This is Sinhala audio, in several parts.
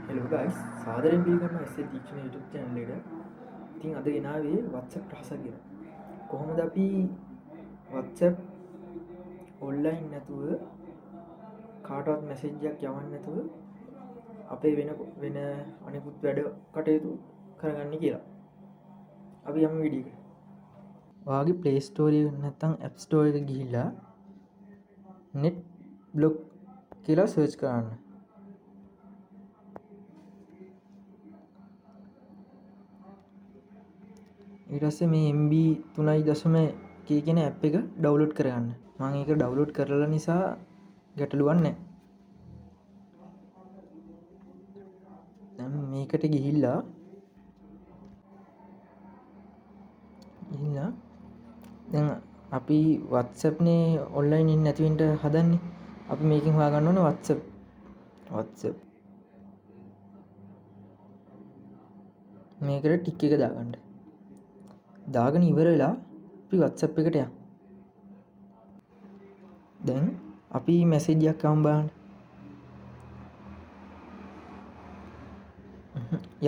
හෙලෝ ගයිස් සාදරයෙන් පිළිගන්නවා එස්.ඒ. තීක්ෂණ YouTube channel එකට. ඉතින් අද ගෙනාවේ WhatsApp රහස කියලා. කොහොමද අපි WhatsApp online නැතුව කාටවත් මැසේජ් එකක් යවන්න නැතුව අපේ වෙන අනිකුත් වැඩ කටයුතු කරගන්නේ කියලා. අපි යමු වීඩියෝ එකට. ඔයාගේ Play Store එක නැත්නම් App Store එක ගිහිල්ලා net block කියලා search කරන්න. ඊට පස්සේ මේ MB 3.1 කියන ඇප් එක ඩවුන්ලෝඩ් කරගන්න. මම ඒක ඩවුන්ලෝඩ් කරලා නිසා ගැටලුවක් නැහැ. දැන් මේකට ගිහිල්ලා දැන් අපි WhatsApp නේ ඔන්ලයින් ඉන්නේ නැති වෙන්න හදන්නේ. අපි මේකෙන් හොයාගන්න ඕනේ WhatsApp. මේකට ටික් එක දාගන්න. දාගෙන ඉවර වෙලා අපි WhatsApp එකට යමු. දැන් අපි මැසේජ් එකක් ආවම බලන්න.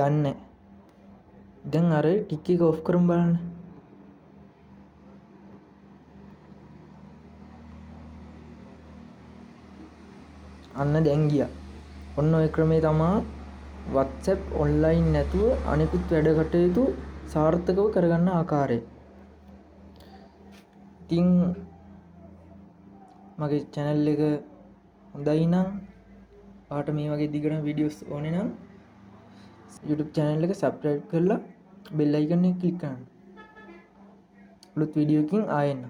යන්නේ. දැන් අර ටික් එක ඔෆ් කරමු බලන්න. අන්න දැන් ගියා. ඔන්න ඔය ක්‍රමේ තමයි WhatsApp ඔන්ලයින් නැතුව අනිකුත් වැඩ කටයුතු සාර්ථකව කරගන්න ආකාරය. ඉතින් මගේ channel එක හොඳයි නම් ඔයාලට මේ වගේ දිගටම වීඩියෝස් ඕනේ නම් YouTube channel එක subscribe කරලා bell icon එක click කරන්න. අලුත් වීඩියෝ එකකින් ආයෙත්